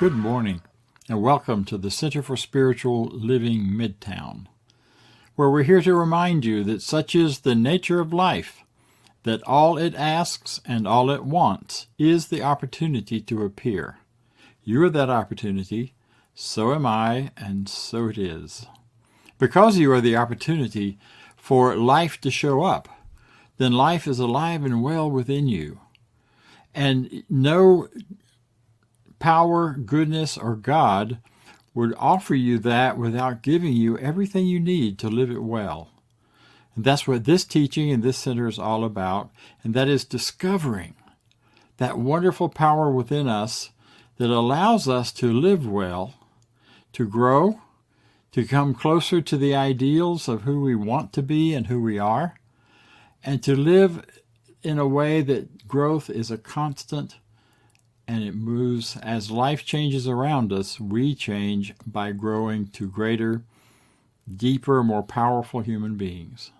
Good morning, and welcome to the Center for Spiritual Living Midtown, where we're here to remind you that such is the nature of life, that all it asks and all it wants is the opportunity to appear. You are that opportunity, so am I, and so it is. Because you are the opportunity for life to show up, then life is alive and well within you. And no power, goodness, or God would offer you that without giving you everything you need to live it well. And that's what this teaching and this center is all about, and that is discovering that wonderful power within us that allows us to live well, to grow, to come closer to the ideals of who we want to be and who we are, and to live in a way that growth is a constant and it moves. As life changes around us, we change by growing to greater, deeper, more powerful human beings.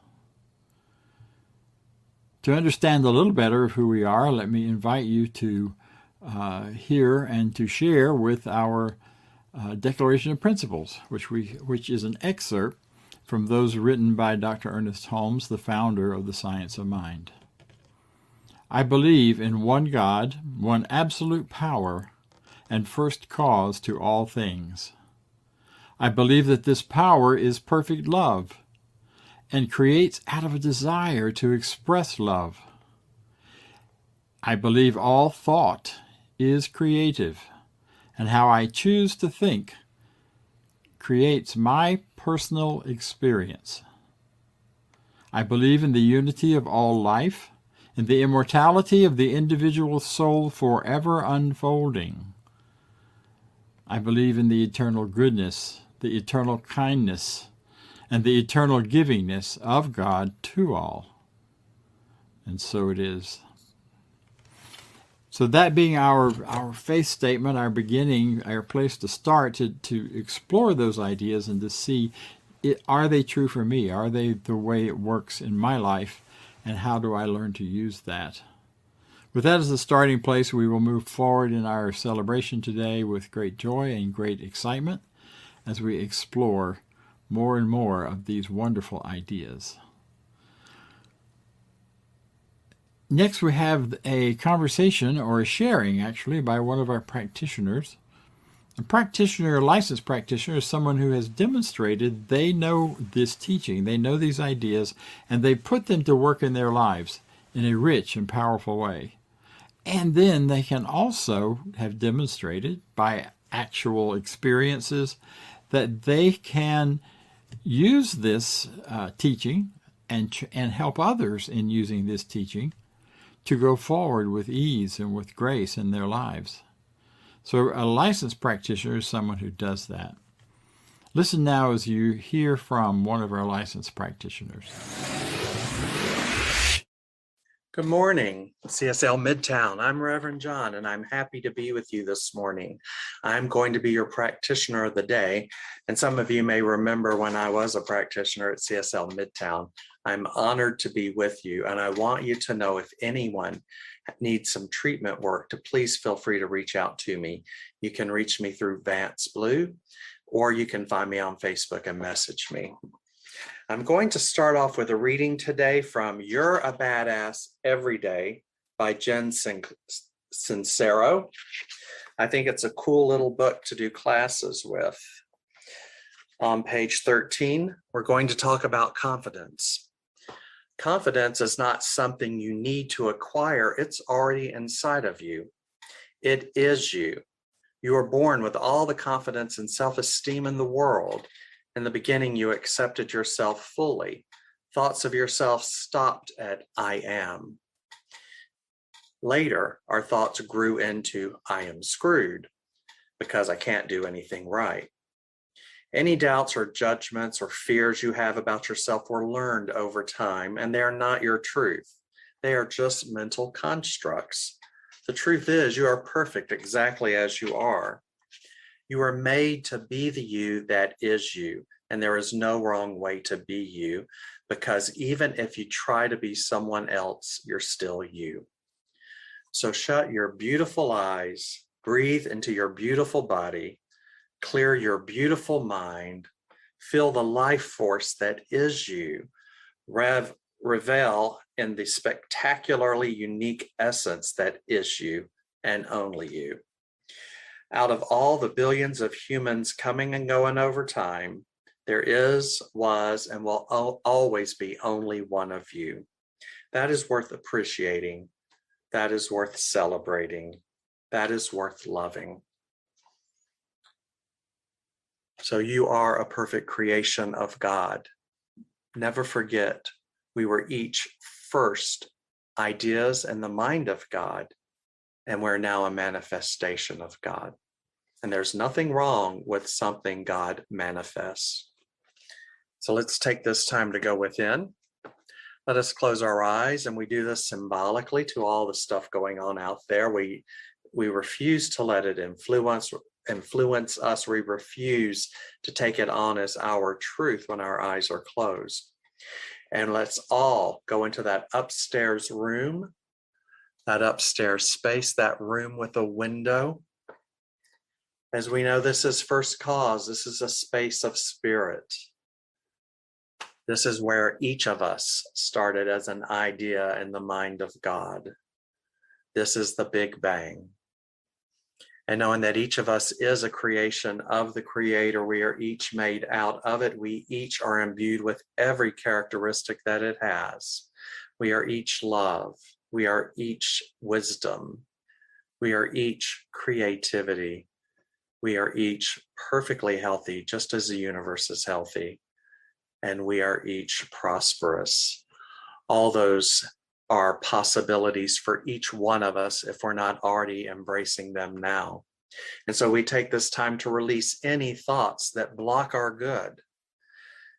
To understand a little better of who we are, let me invite you to hear and to share with our Declaration of Principles, which is an excerpt from those written by Dr. Ernest Holmes, the founder of the Science of Mind. I believe in one God, one absolute power, and first cause to all things. I believe that this power is perfect love and creates out of a desire to express love. I believe all thought is creative, and how I choose to think creates my personal experience. I believe in the unity of all life, and the immortality of the individual soul forever unfolding. I believe in the eternal goodness, the eternal kindness, and the eternal givingness of God to all. And so it is. So that being our faith statement, our beginning, our place to start to explore those ideas and to see, are they true for me? Are they the way it works in my life? And how do I learn to use that? With that as the starting place, we will move forward in our celebration today with great joy and great excitement as we explore more and more of these wonderful ideas. Next, we have a conversation, or a sharing actually, by one of our practitioners. A licensed practitioner, is someone who has demonstrated they know this teaching, they know these ideas, and they put them to work in their lives in a rich and powerful way. And then they can also have demonstrated by actual experiences that they can use this teaching and help others in using this teaching to go forward with ease and with grace in their lives. So a licensed practitioner is someone who does that. Listen now as you hear from one of our licensed practitioners. Good morning, CSL Midtown. I'm Reverend John, and I'm happy to be with you this morning. I'm going to be your practitioner of the day, and some of you may remember when I was a practitioner at CSL Midtown. I'm honored to be with you, and I want you to know if anyone needs some treatment work, to please feel free to reach out to me. You can reach me through Vance Blue, or you can find me on Facebook and message me. I'm going to start off with a reading today from You're a Badass Every Day by Jen Sincero. I think it's a cool little book to do classes with. On page 13, we're going to talk about confidence. Confidence is not something you need to acquire. It's already inside of you. It is you. You are born with all the confidence and self-esteem in the world. In the beginning, you accepted yourself fully. Thoughts of yourself stopped at I am. Later, our thoughts grew into I am screwed because I can't do anything right. Any doubts or judgments or fears you have about yourself were learned over time, and they are not your truth. They are just mental constructs. The truth is, you are perfect exactly as you are. You are made to be the you that is you, and there is no wrong way to be you, because even if you try to be someone else, you're still you. So shut your beautiful eyes Breathe into your beautiful body, clear your beautiful mind, feel the life force that is you, revel in the spectacularly unique essence that is you and only you. Out of all the billions of humans coming and going over time, there is, was, and will always be only one of you. That is worth appreciating. That is worth celebrating. That is worth loving. So you are a perfect creation of God. Never forget, we were each first ideas in the mind of God, and we're now a manifestation of God. And there's nothing wrong with something God manifests. So let's take this time to go within. Let us close our eyes, and we do this symbolically to all the stuff going on out there. We refuse to let it influence us. We refuse to take it on as our truth when our eyes are closed. And let's all go into that upstairs room, that upstairs space, that room with a window. As we know, this is first cause. This is a space of spirit. This is where each of us started as an idea in the mind of God. This is the Big Bang. And knowing that each of us is a creation of the Creator, we are each made out of it. We each are imbued with every characteristic that it has. We are each love. We are each wisdom. We are each creativity. We are each perfectly healthy, just as the universe is healthy. And we are each prosperous. All those are possibilities for each one of us if we're not already embracing them now. And so we take this time to release any thoughts that block our good.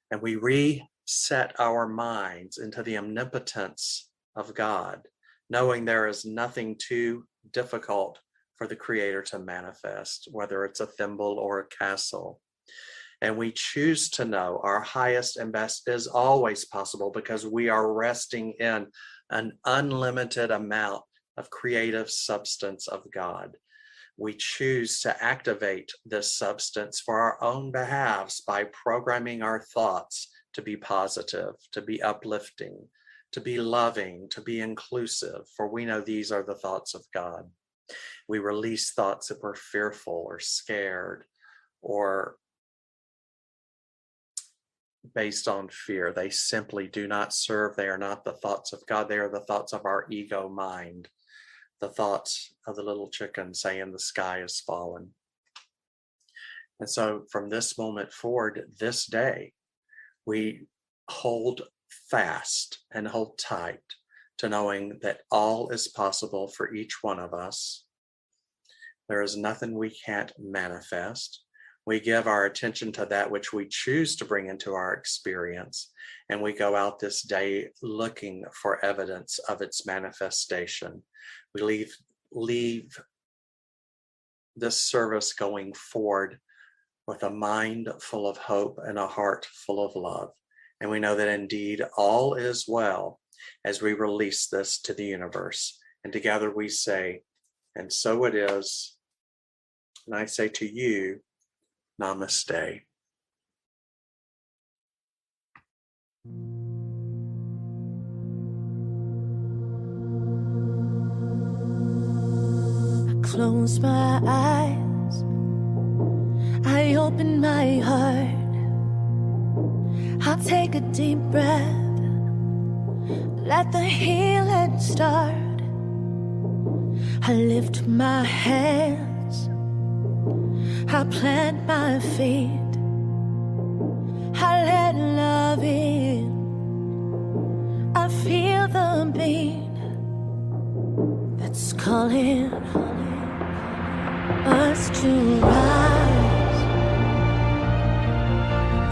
And we reset our minds into the omnipotence of God, knowing there is nothing too difficult for the Creator to manifest, whether it's a thimble or a castle. And we choose to know our highest and best is always possible because we are resting in an unlimited amount of creative substance of God. We choose to activate this substance for our own behalves by programming our thoughts to be positive, to be uplifting, to be loving, to be inclusive, for we know these are the thoughts of God. We release thoughts that were fearful or scared or based on fear. They simply do not serve. They are not the thoughts of God. They are the thoughts of our ego mind, the thoughts of the little chicken saying the sky is fallen. And so from this moment forward, this day, we hold fast and hold tight to knowing that all is possible for each one of us. There is nothing we can't manifest. We give our attention to that which we choose to bring into our experience, and we go out this day looking for evidence of its manifestation. We leave this service going forward with a mind full of hope and a heart full of love. And we know that indeed all is well as we release this to the universe. And together we say, and so it is. And I say to you, Namaste. I close my eyes, I open my heart, I'll take a deep breath, let the healing start. I lift my hands, I plant my feet, I let love in, I feel the beat that's calling us to rise,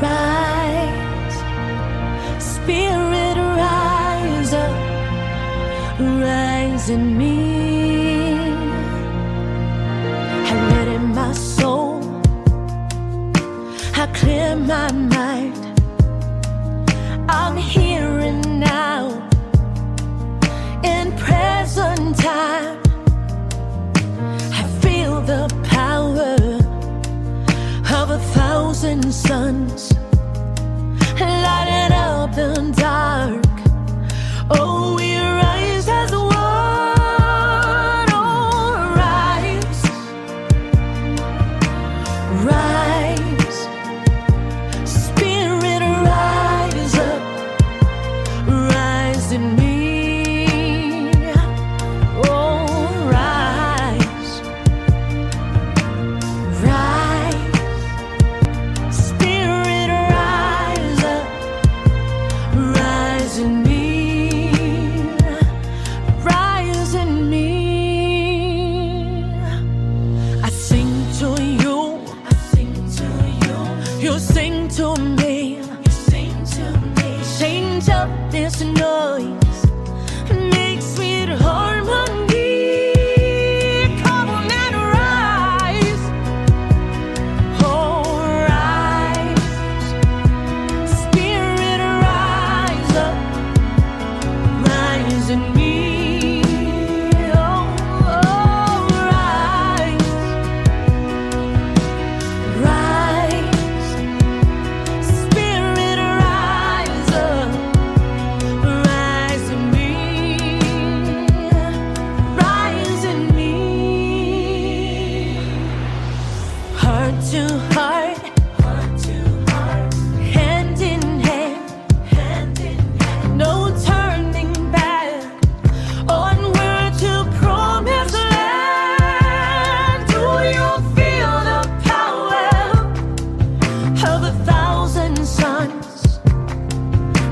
rise, spirit rise up, rise in me. I let in my soul, I clear my mind, I'm here and now, in present time. I feel thousand suns lighting up the dark. Oh, we rise as one. Oh, rise, rise, Spirit, rise up, rise in me. Oh, rise, rise, Spirit, rise up, rise in me. Rise in me. I sing to you, I sing to you. You sing to me, you sing to me. Change up this noise, make sweet harmony. Come on and rise, oh rise, Spirit, rise up, rise in me. Oh, oh, rise, rise, Spirit, rise up, rise in me, rise in me. Heart to heart, hand in hand, no turning back, onward to promised land. Do you feel the power of a thousand suns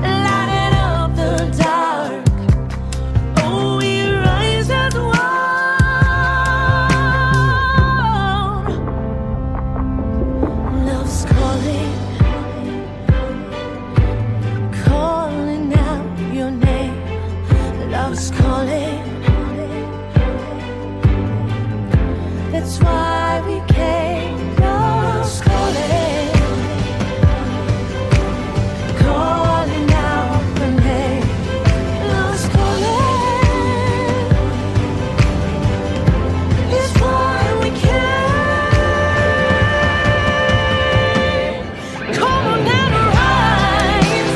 lighting up the dark? Oh, we rise as one. Love's calling, calling out your name. Love's calling. That's why we came. Love's calling, calling out your name. Love's calling. It's why we came. Come on and rise,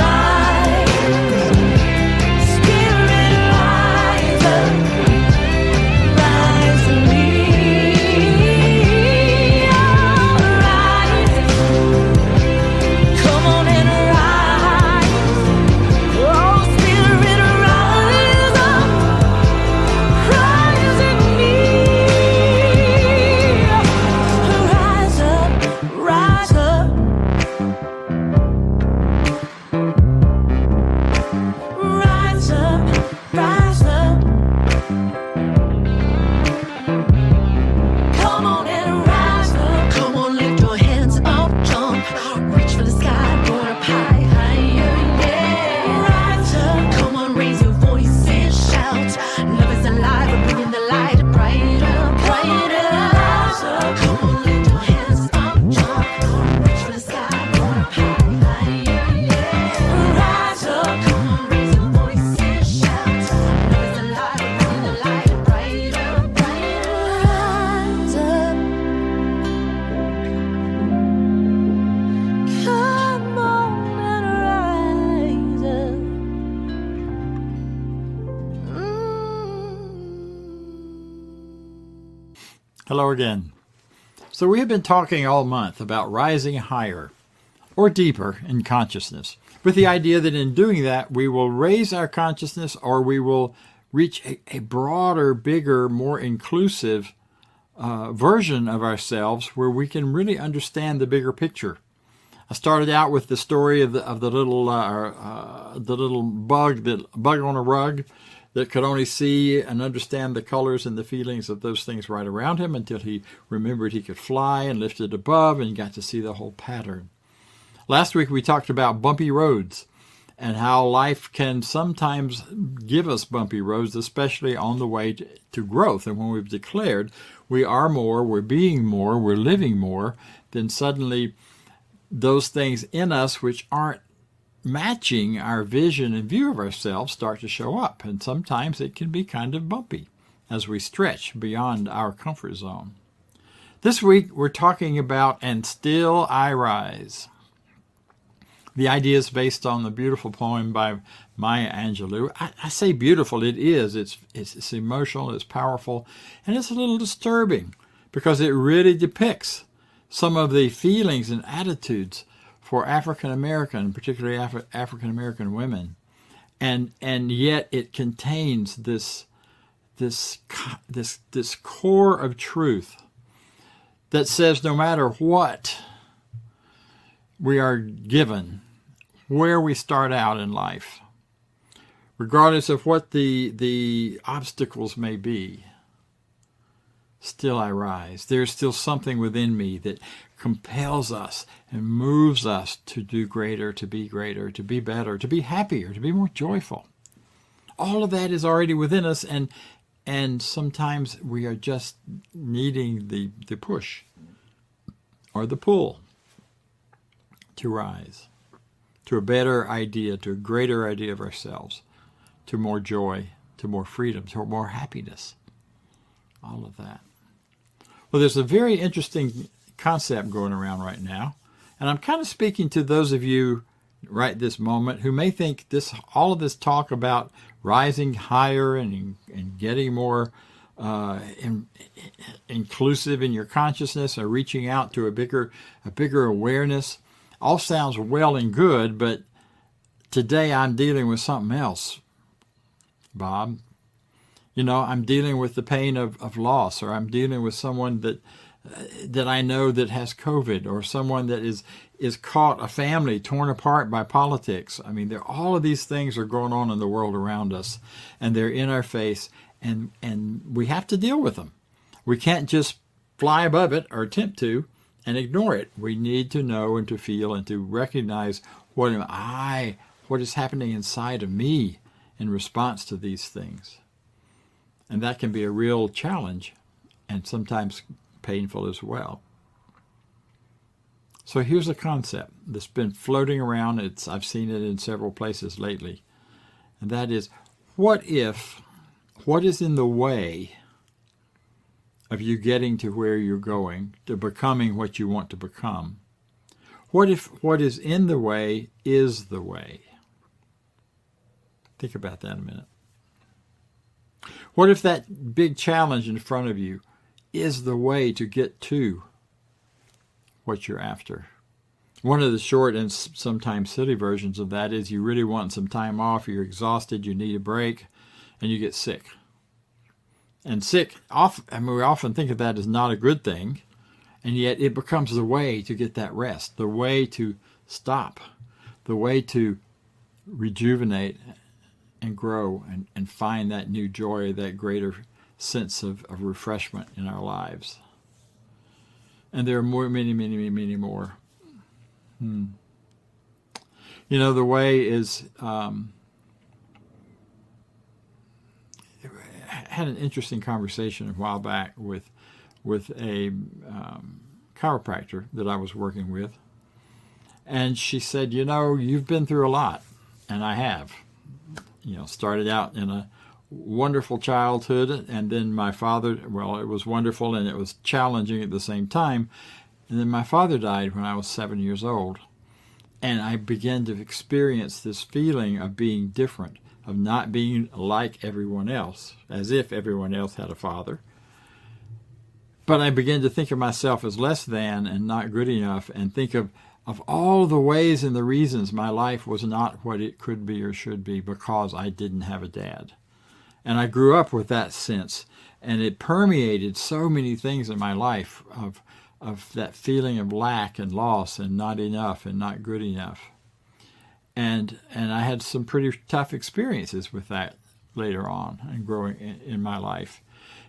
rise, Spirit, rise up, rise in me. Oh, rise, come on and rise. Oh, Spirit, rise up, rise in me. Rise up, rise up, rise up, rise up. Come on and rise up. Come on, lift your hands up, jump, reach for the sky, going up high, higher, yeah. Rise up. Come on, raise your voice and shout. Love is alive, we're bringing the light brighter, brighter. Rise up. Come on, lift your hands up, jump, reach for the sky, going up high, higher, yeah. Rise up. Come on, raise your voice and shout. Love is alive, we're bringing the light brighter, brighter. Rise up. Come on and rise up. Hello again. So we have been talking all month about rising higher or deeper in consciousness, with the idea that in doing that we will raise our consciousness, or we will reach a broader, bigger, more inclusive version of ourselves where we can really understand the bigger picture. I started out with the story of the little bug on a rug that could only see and understand the colors and the feelings of those things right around him until he remembered he could fly and lifted above and got to see the whole pattern. Last week we talked about bumpy roads and how life can sometimes give us bumpy roads, especially on the way to growth. And when we've declared we are more, we're being more, we're living more, then suddenly those things in us which aren't matching our vision and view of ourselves start to show up. And sometimes it can be kind of bumpy as we stretch beyond our comfort zone. This week we're talking about And Still I Rise. The idea is based on the beautiful poem by Maya Angelou. I say beautiful, it is. It's emotional, it's powerful, and it's a little disturbing because it really depicts some of the feelings and attitudes for African American, particularly African American women. And yet it contains this core of truth that says no matter what we are given, where we start out in life, regardless of what the obstacles may be, still I rise. There's still something within me that compels us and moves us to do greater, to be better, to be happier, to be more joyful. All of that is already within us, and sometimes we are just needing the push or the pull to rise to a better idea, to a greater idea of ourselves, to more joy, to more freedom, to more happiness. All of that. Well, there's a very interesting concept going around right now, and I'm kind of speaking to those of you right this moment who may think all of this talk about rising higher and getting more inclusive in your consciousness or reaching out to a bigger awareness all sounds well and good, but today I'm dealing with something else, Bob. I'm dealing with the pain of loss, or I'm dealing with someone that I know that has COVID, or someone that is caught, a family torn apart by politics. I mean, all of these things are going on in the world around us, and they're in our face, and we have to deal with them. We can't just fly above it or attempt to and ignore it. We need to know and to feel and to recognize what is happening inside of me in response to these things. And that can be a real challenge and sometimes painful as well. So here's a concept that's been floating around. I've seen it in several places lately. And that is, what is in the way of you getting to where you're going, to becoming what you want to become? What if what is in the way is the way? Think about that a minute. What if that big challenge in front of you is the way to get to what you're after? One of the short and sometimes silly versions of that is you really want some time off, you're exhausted, you need a break, and you get sick. And sick, we often think of that as not a good thing, and yet it becomes the way to get that rest, the way to stop, the way to rejuvenate and grow and find that new joy, that greater sense of refreshment in our lives. And there are many, many, many more. The way is... I had an interesting conversation a while back with a chiropractor that I was working with. And she said, you've been through a lot. And I have. Started out in a wonderful childhood, and then my father, it was wonderful and it was challenging at the same time. And then my father died when I was 7 years old. And I began to experience this feeling of being different, of not being like everyone else, as if everyone else had a father. But I began to think of myself as less than and not good enough, and think of all the ways and the reasons my life was not what it could be or should be because I didn't have a dad. And I grew up with that sense, and it permeated so many things in my life of that feeling of lack and loss and not enough and not good enough. And I had some pretty tough experiences with that later on and growing in my life.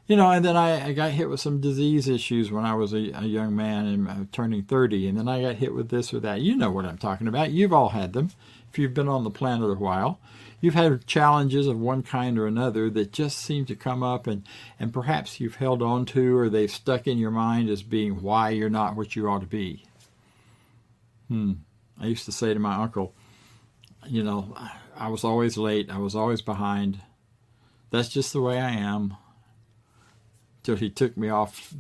And then I got hit with some disease issues when I was a young man and turning 30. And then I got hit with this or that. You know what I'm talking about. You've all had them. If you've been on the planet a while, you've had challenges of one kind or another that just seem to come up, and perhaps you've held on to, or they've stuck in your mind as being why you're not what you ought to be. I used to say to my uncle, I was always late. I was always behind. That's just the way I am. Till he took me off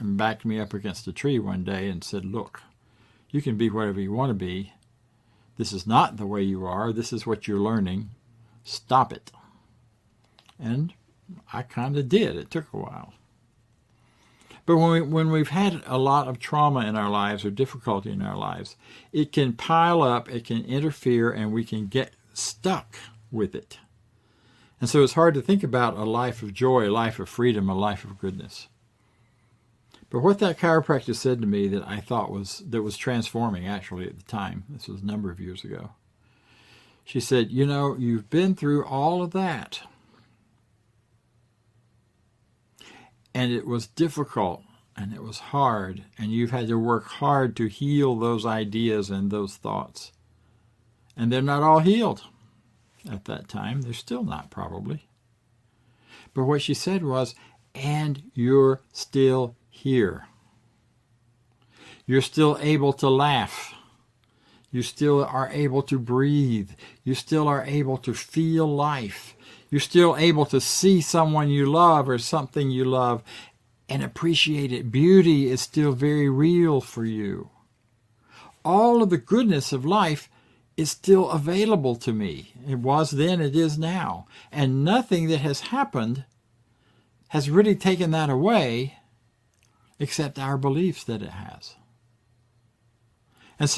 and backed me up against a tree one day and said, "Look, you can be whatever you want to be. This is not the way you are. This is what you're learning. Stop it." And I kind of did. It took a while. But when we've had a lot of trauma in our lives or difficulty in our lives, it can pile up, it can interfere, and we can get stuck with it. And so it's hard to think about a life of joy, a life of freedom, a life of goodness. But what that chiropractor said to me that I thought was transforming actually at the time, this was a number of years ago, she said, "You know, you've been through all of that. And it was difficult, and it was hard, and you've had to work hard to heal those ideas and those thoughts. And they're not all healed at that time. They're still not, probably. But what she said was, and you're still here. You're still able to laugh. You still are able to breathe. You still are able to feel life. You're still able to see someone you love or something you love and appreciate it. Beauty is still very real for you. All of the goodness of life is still available to me. It was then, it is now. And nothing that has happened has really taken that away except our beliefs that it has." And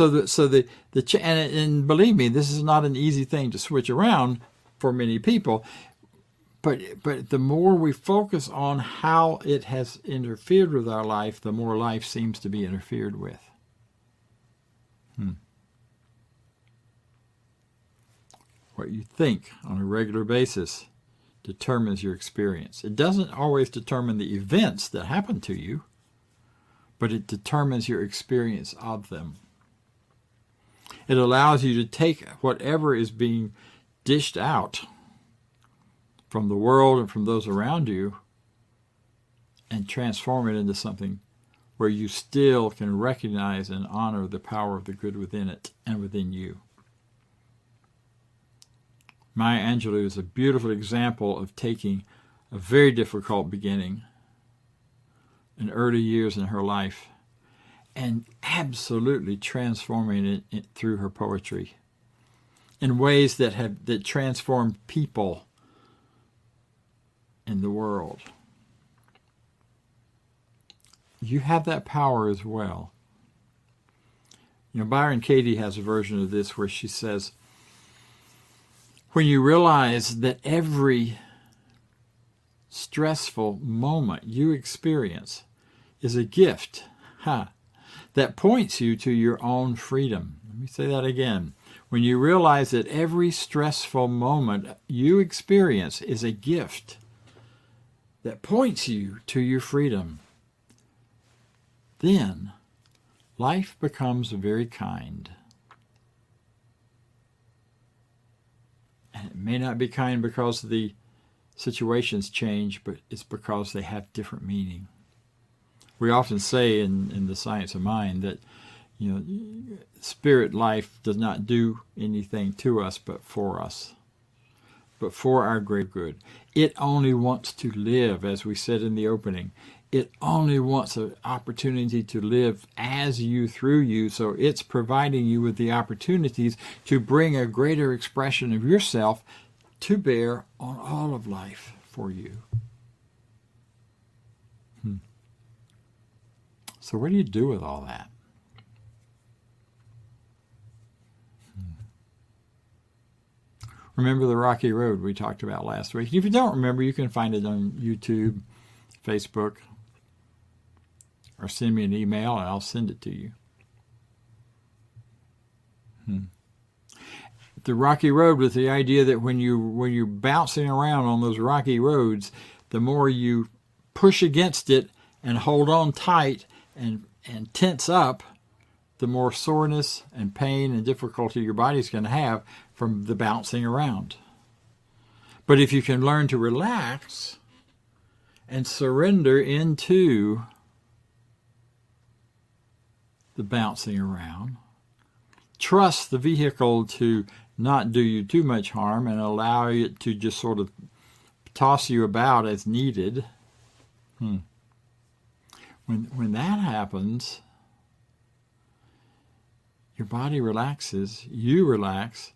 and believe me, this is not an easy thing to switch around for many people, but the more we focus on how it has interfered with our life, the more life seems to be interfered with. What you think on a regular basis determines your experience. It doesn't always determine the events that happen to you, but it determines your experience of them. It allows you to take whatever is being dished out from the world and from those around you and transform it into something where you still can recognize and honor the power of the good within it and within you. Maya Angelou is a beautiful example of taking a very difficult beginning in early years in her life and absolutely transforming it through her poetry in ways that transformed people in the world. You have that power as well. You know, Byron Katie has a version of this where she says, when you realize that every stressful moment you experience is a gift, that points you to your own freedom. Let me say that again. When you realize that every stressful moment you experience is a gift that points you to your freedom, then life becomes very kind. And it may not be kind because the situations change, but it's because they have different meaning. We often say in the science of mind that, you know, spirit life does not do anything to us but for us, but for our great good. It only wants to live, as we said in the opening. It only wants an opportunity to live as you, through you, so it's providing you with the opportunities to bring a greater expression of yourself to bear on all of life for you. So what do you do with all that? Remember the rocky road we talked about last week? If you don't remember, you can find it on YouTube, Facebook, or send me an email and I'll send it to you. The rocky road was the idea that when you're bouncing around on those rocky roads, the more you push against it and hold on tight and tense up, the more soreness and pain and difficulty your body's going to have from the bouncing around. But if you can learn to relax and surrender into the bouncing around, trust the vehicle to not do you too much harm and allow it to just sort of toss you about as needed, When that happens, your body relaxes, you relax,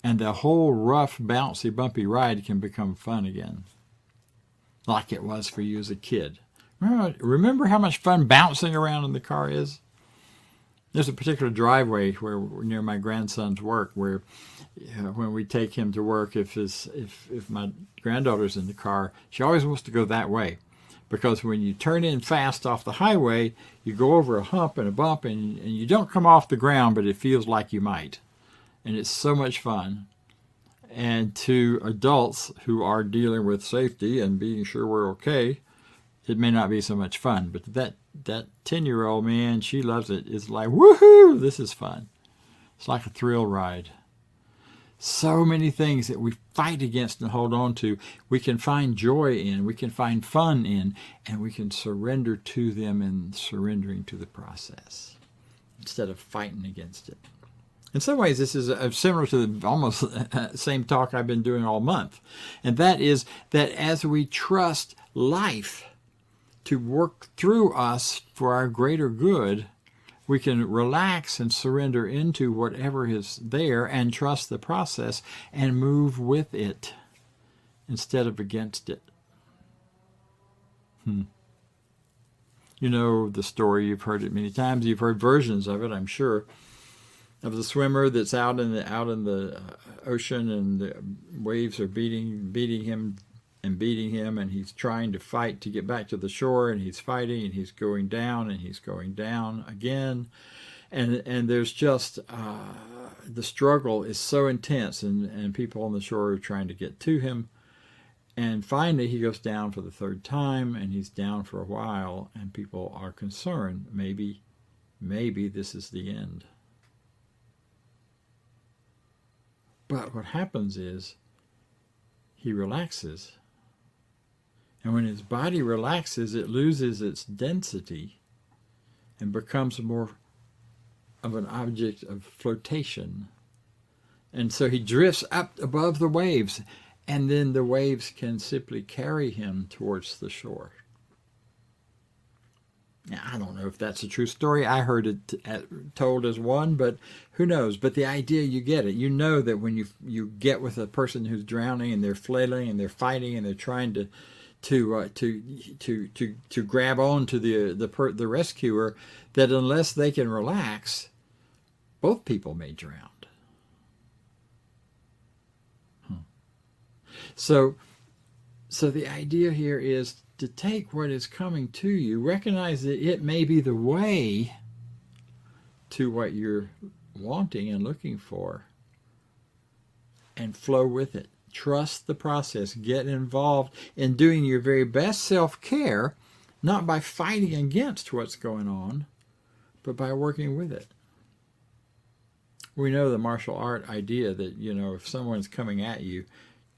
and the whole rough, bouncy, bumpy ride can become fun again, like it was for you as a kid. Remember how much fun bouncing around in the car is? There's a particular driveway where near my grandson's work where when we take him to work, if my granddaughter's in the car, she always wants to go that way. Because when you turn in fast off the highway, you go over a hump and a bump, and you don't come off the ground, but it feels like you might. And it's so much fun. And to adults who are dealing with safety and being sure we're okay, it may not be so much fun. But that 10-year-old, man, she loves it. It's like, woohoo, this is fun. It's like a thrill ride. So many things that we fight against and hold on to, we can find joy in, we can find fun in, and we can surrender to them in surrendering to the process instead of fighting against it. In some ways, this is similar to the almost same talk I've been doing all month. And that is that as we trust life to work through us for our greater good, we can relax and surrender into whatever is there and trust the process and move with it instead of against it. You know the story, you've heard it many times, you've heard versions of it, I'm sure, of the swimmer that's out in the ocean and the waves are beating him, and he's trying to fight to get back to the shore, and he's fighting, and he's going down again, and there's just the struggle is so intense, and people on the shore are trying to get to him, and finally he goes down for the third time, and he's down for a while, and people are concerned, maybe this is the end. But what happens is he relaxes. And when his body relaxes, it loses its density and becomes more of an object of flotation. And so he drifts up above the waves, and then the waves can simply carry him towards the shore. Now, I don't know if that's a true story. I heard it told as one, but who knows? But the idea, you get it. You know that when you get with a person who's drowning and they're flailing and they're fighting and they're trying to grab on to the rescuer, that unless they can relax, both people may drown. So the idea here is to take what is coming to you, recognize that it may be the way to what you're wanting and looking for, and flow with it. Trust the process. Get involved in doing your very best self-care, not by fighting against what's going on, but by working with it. We know the martial art idea that, if someone's coming at you,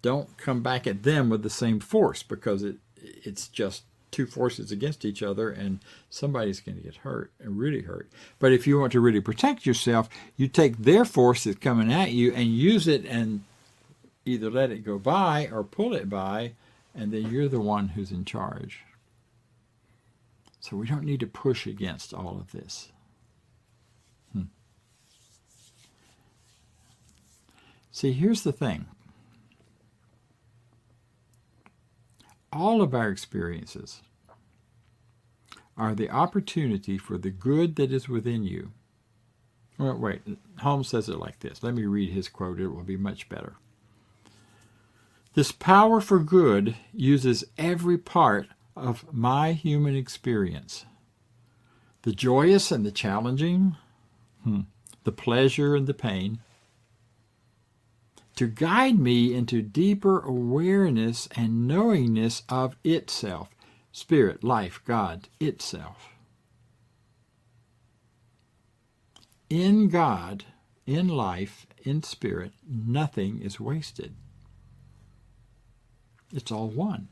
don't come back at them with the same force, because it's just two forces against each other, and somebody's going to get hurt, and really hurt. But if you want to really protect yourself, you take their force that's coming at you and use it, and either let it go by or pull it by, and then you're the one who's in charge. So we don't need to push against all of this. See, here's the thing. All of our experiences are the opportunity for the good that is within you. Well, wait, Holmes says it like this. Let me read his quote. It will be much better. This power for good uses every part of my human experience. The joyous and the challenging, the pleasure and the pain, to guide me into deeper awareness and knowingness of itself, spirit, life, God, itself. In God, in life, in spirit, nothing is wasted. It's all one.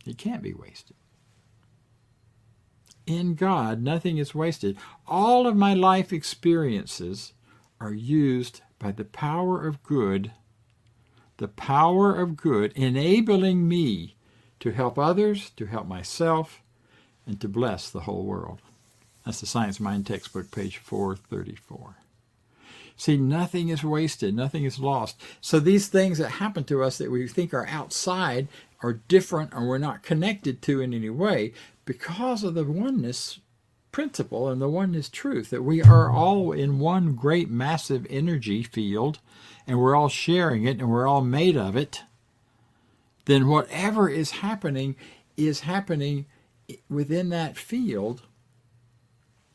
It can't be wasted. In God, nothing is wasted. All of my life experiences are used by the power of good, enabling me to help others, to help myself, and to bless the whole world. That's the Science Mind textbook, page 434. See, nothing is wasted. Nothing is lost. So these things that happen to us that we think are outside are different or we're not connected to in any way because of the oneness principle and the oneness truth, that we are all in one great massive energy field and we're all sharing it and we're all made of it. Then whatever is happening within that field,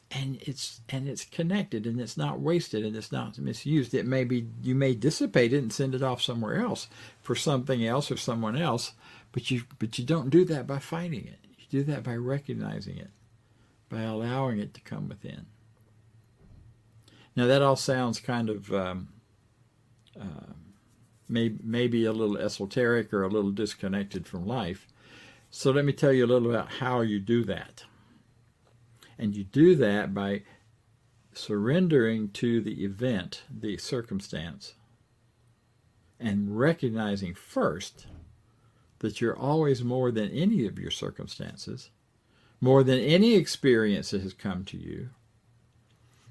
and it's connected, and it's not wasted, and it's not misused. It may be, you may dissipate it and send it off somewhere else for something else or someone else, but you don't do that by fighting it. You do that by recognizing it, by allowing it to come within. Now that all sounds kind of maybe a little esoteric or a little disconnected from life. So let me tell you a little about how you do that. And you do that by surrendering to the event, the circumstance, and recognizing first that you're always more than any of your circumstances, more than any experience that has come to you.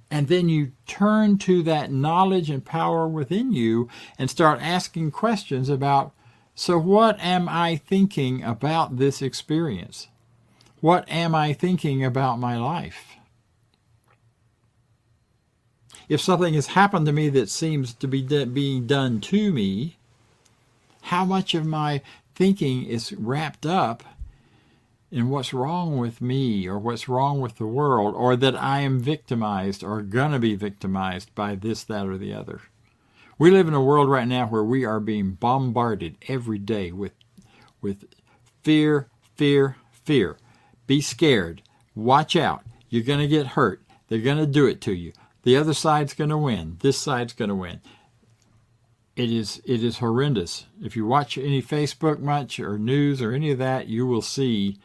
And then you turn to that knowledge and power within you and start asking questions about, so what am I thinking about this experience? What am I thinking about my life? If something has happened to me that seems to be being done to me, how much of my thinking is wrapped up in what's wrong with me or what's wrong with the world, or that I am victimized or going to be victimized by this, that, or the other? We live in a world right now where we are being bombarded every day with fear, fear, fear. Be scared. Watch out. You're going to get hurt. They're going to do it to you. The other side's going to win. This side's going to win. It is horrendous. If you watch any Facebook much or news or any of that, you will see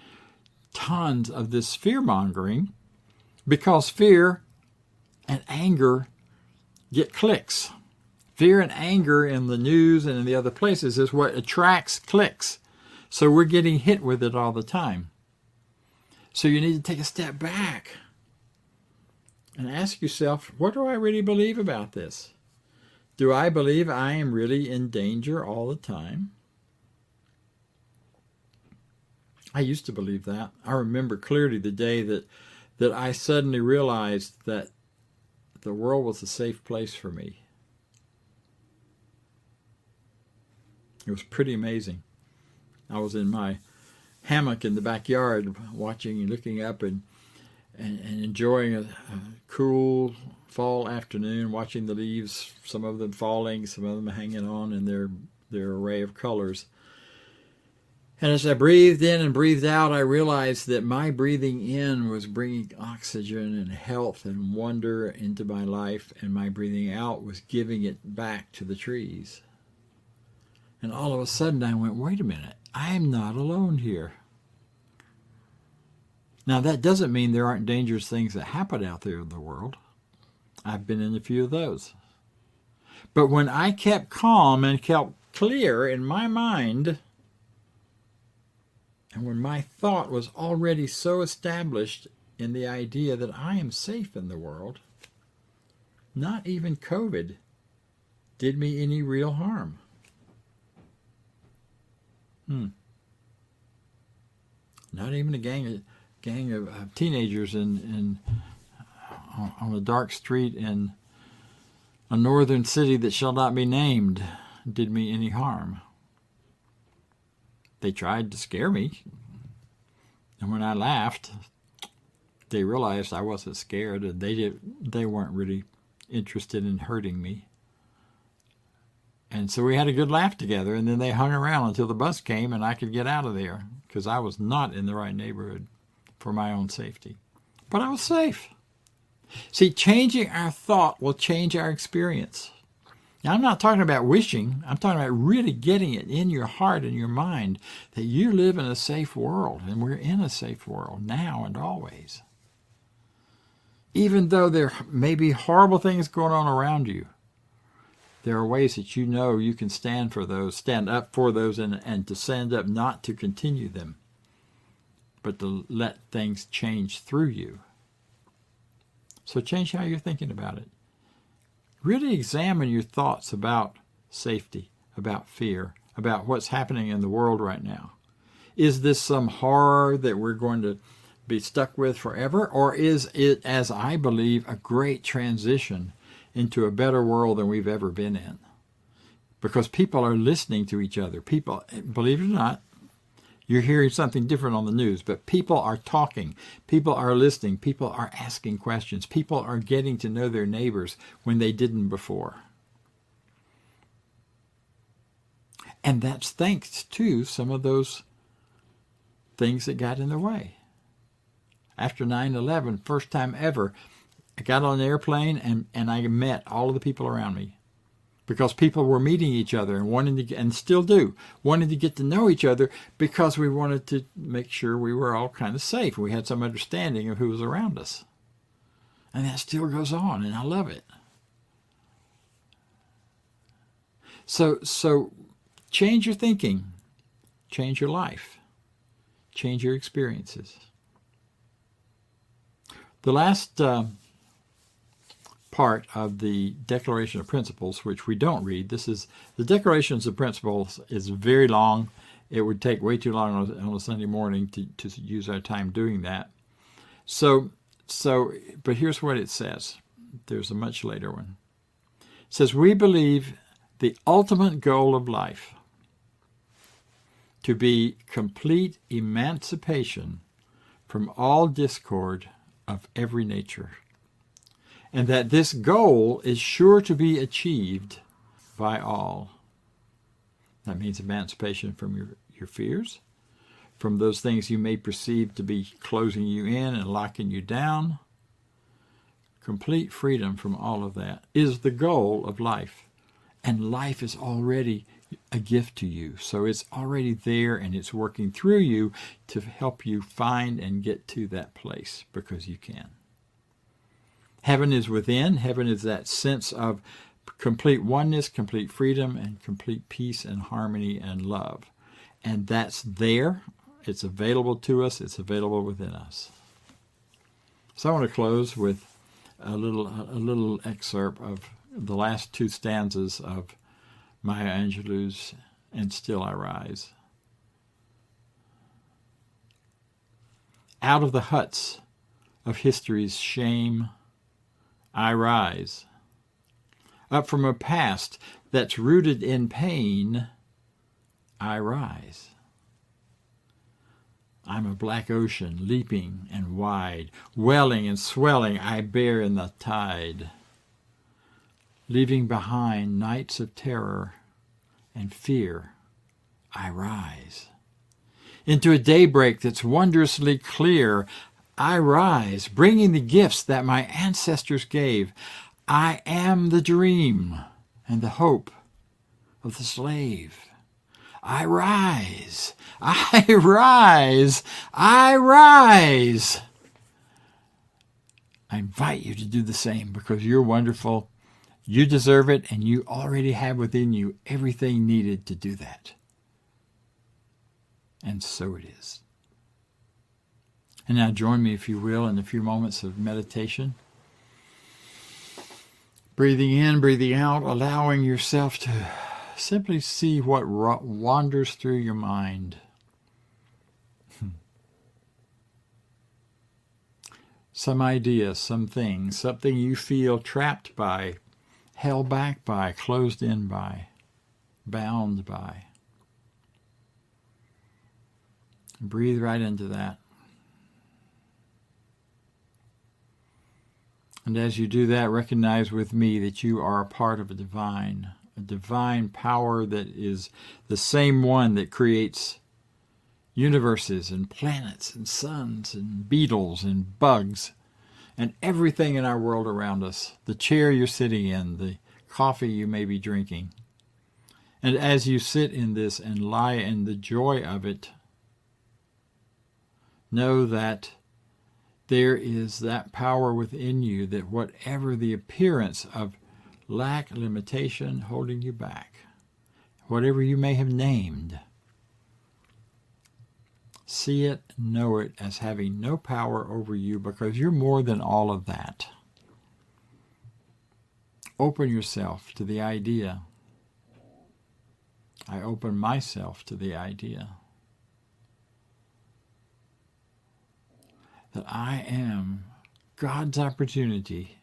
tons of this fear-mongering, because fear and anger get clicks. Fear and anger in the news and in the other places is what attracts clicks. So we're getting hit with it all the time. So you need to take a step back and ask yourself, what do I really believe about this? Do I believe I am really in danger all the time? I used to believe that. I remember clearly the day that I suddenly realized that the world was a safe place for me. It was pretty amazing. I was in my hammock in the backyard watching and looking up and enjoying a cool fall afternoon, watching the leaves, some of them falling, some of them hanging on in their array of colors. And as I breathed in and breathed out, I realized that my breathing in was bringing oxygen and health and wonder into my life, and my breathing out was giving it back to the trees. And all of a sudden I went, wait a minute, I'm not alone here. Now that doesn't mean there aren't dangerous things that happen out there in the world. I've been in a few of those. But when I kept calm and kept clear in my mind, and when my thought was already so established in the idea that I am safe in the world, not even COVID did me any real harm. Not even a gang of teenagers on a dark street in a northern city that shall not be named did me any harm. They tried to scare me, and when I laughed, they realized I wasn't scared, and they weren't really interested in hurting me. And so we had a good laugh together, and then they hung around until the bus came and I could get out of there, because I was not in the right neighborhood for my own safety. But I was safe. See, changing our thought will change our experience. Now, I'm not talking about wishing. I'm talking about really getting it in your heart and your mind that you live in a safe world, and we're in a safe world now and always. Even though there may be horrible things going on around you, there are ways that you know you can stand up for those, and to stand up not to continue them. but to let things change through you. So change how you're thinking about it. Really examine your thoughts about safety, about fear, about what's happening in the world right now. Is this some horror that we're going to be stuck with forever? Or is it, as I believe, a great transition into a better world than we've ever been in? Because people are listening to each other. People, believe it or not, you're hearing something different on the news, but people are talking. People are listening. People are asking questions. People are getting to know their neighbors when they didn't before. And that's thanks to some of those things that got in the way. After 9/11, first time ever, I got on an airplane and I met all of the people around me. Because people were meeting each other and wanting to, and still do, wanting to get to know each other because we wanted to make sure we were all kind of safe. We had some understanding of who was around us. And that still goes on, and I love it. So change your thinking, change your life, change your experiences. The last part of the Declaration of Principles, which we don't read. This is the Declarations of Principles is very long. It would take way too long on a Sunday morning to use our time doing that. But here's what it says. There's a much later one. It says, we believe the ultimate goal of life to be complete emancipation from all discord of every nature, and that this goal is sure to be achieved by all. That means emancipation from your fears, from those things you may perceive to be closing you in and locking you down. Complete freedom from all of that is the goal of life. And life is already a gift to you. So it's already there and it's working through you to help you find and get to that place because you can. Heaven is within. Heaven is that sense of complete oneness, complete freedom, and complete peace and harmony and love. And that's there. It's available to us. It's available within us. So I want to close with a little excerpt of the last two stanzas of Maya Angelou's "And Still I Rise." Out of the huts of history's shame, I rise. Up from a past that's rooted in pain, I rise. I'm a black ocean, leaping and wide, welling and swelling, I bear in the tide. Leaving behind nights of terror and fear, I rise. Into a daybreak that's wondrously clear, I rise, bringing the gifts that my ancestors gave. I am the dream and the hope of the slave. I rise, I rise, I rise. I invite you to do the same because you're wonderful, you deserve it, and you already have within you everything needed to do that. And so it is. And now join me, if you will, in a few moments of meditation. Breathing in, breathing out, allowing yourself to simply see what wanders through your mind. Some idea, something you feel trapped by, held back by, closed in by, bound by. Breathe right into that. And as you do that, recognize with me that you are a part of a divine power that is the same one that creates universes and planets and suns and beetles and bugs and everything in our world around us. The chair you're sitting in, the coffee you may be drinking. And as you sit in this and lie in the joy of it, know that there is that power within you that whatever the appearance of lack, limitation, holding you back, whatever you may have named, See it, know it as having no power over you because you're more than all of that. Open yourself to the idea. I open myself to the idea that I am God's opportunity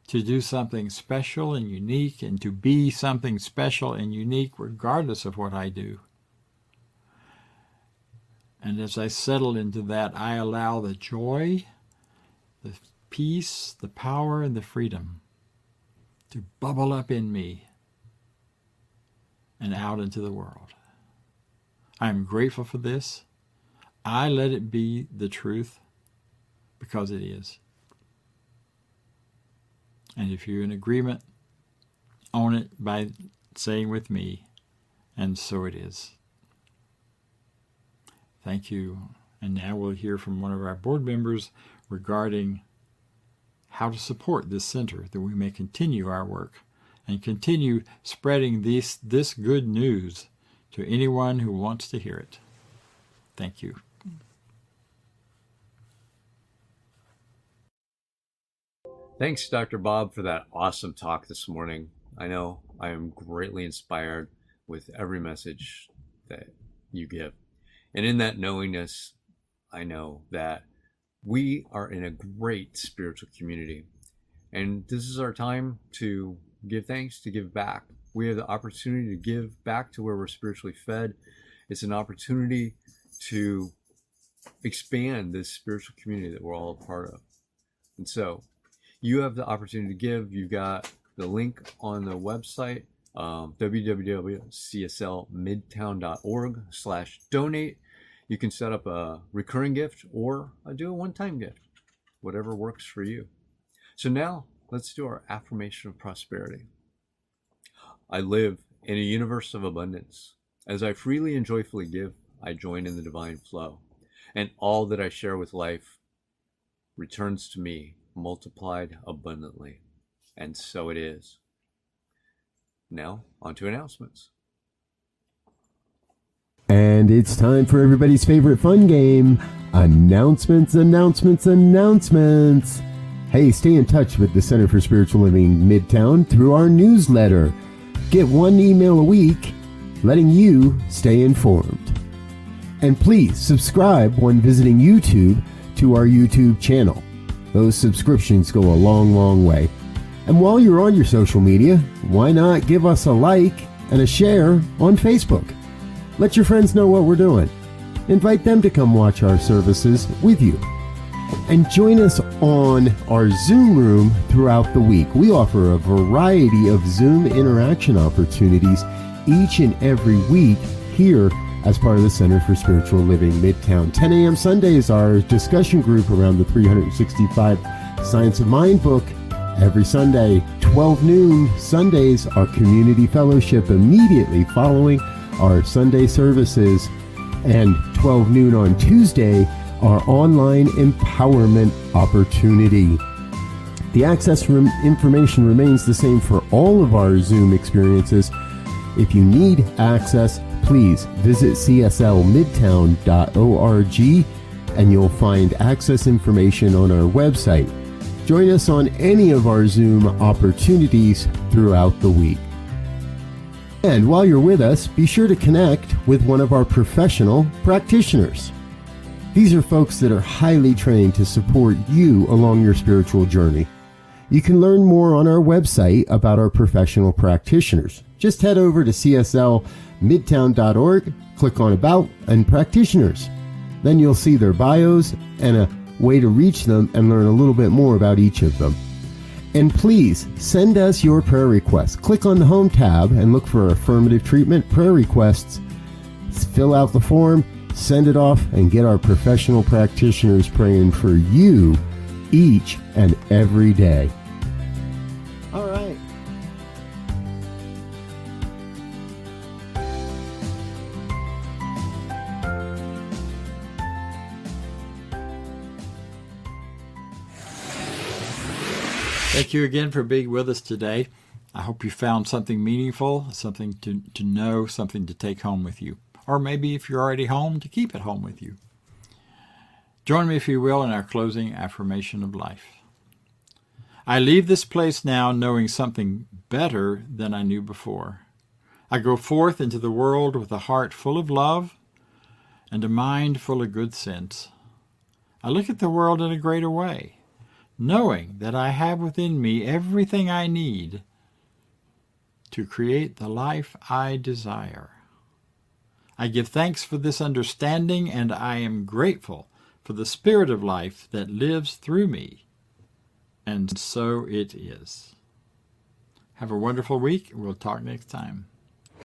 to do something special and unique and to be something special and unique regardless of what I do. And as I settle into that, I allow the joy, the peace, the power, and the freedom to bubble up in me and out into the world. I am grateful for this. I let it be the truth because it is. And if you're in agreement, own it by saying with me, and so it is. Thank you. And now we'll hear from one of our board members regarding how to support this center, that we may continue our work and continue spreading this good news to anyone who wants to hear it. Thank you. Thanks, Dr. Bob, for that awesome talk this morning. I know I am greatly inspired with every message that you give. And in that knowingness, I know that we are in a great spiritual community. And this is our time to give thanks, to give back. We have the opportunity to give back to where we're spiritually fed. It's an opportunity to expand this spiritual community that we're all a part of. And so you have the opportunity to give. You've got the link on the website, www.cslmidtown.org/donate. You can set up a recurring gift or do a one-time gift, whatever works for you. So now let's do our affirmation of prosperity. I live in a universe of abundance. As I freely and joyfully give, I join in the divine flow. And all that I share with life returns to me multiplied abundantly. And so it is. Now, on to announcements. And it's time for everybody's favorite fun game, announcements. Hey, stay in touch with the Center for Spiritual Living Midtown through our newsletter. Get one email a week letting you stay informed. And please subscribe when visiting YouTube to our YouTube channel. Those subscriptions go a long, long way. And while you're on your social media, why not give us a like and a share on Facebook? Let your friends know what we're doing. Invite them to come watch our services with you. And join us on our Zoom room throughout the week. We offer a variety of Zoom interaction opportunities each and every week here as part of the Center for Spiritual Living Midtown. 10 a.m. Sunday is our discussion group around the 365 Science of Mind book. Every Sunday, 12 noon Sundays, our community fellowship immediately following our Sunday services. And 12 noon on Tuesday, our online empowerment opportunity. The access information remains the same for all of our Zoom experiences. If you need access, please visit cslmidtown.org and you'll find access information on our website. Join us on any of our Zoom opportunities throughout the week. And while you're with us, be sure to connect with one of our professional practitioners. These are folks that are highly trained to support you along your spiritual journey. You can learn more on our website about our professional practitioners. Just head over to cslmidtown.org, click on About and Practitioners. Then you'll see their bios and a way to reach them and learn a little bit more about each of them. And please send us your prayer requests. Click on the Home tab and look for Affirmative Treatment Prayer Requests. Fill out the form, send it off, and get our professional practitioners praying for you each and every day. All right. Thank you again for being with us today. I hope you found something meaningful, something to know, something to take home with you. or maybe if you're already home, to keep it home with you. Join me, if you will, in our closing affirmation of life. I leave this place now knowing something better than I knew before. I go forth into the world with a heart full of love and a mind full of good sense. I look at the world in a greater way, knowing that I have within me everything I need to create the life I desire. I give thanks for this understanding, and I am grateful for the spirit of life that lives through me. And so it is. Have a wonderful week. We'll talk next time.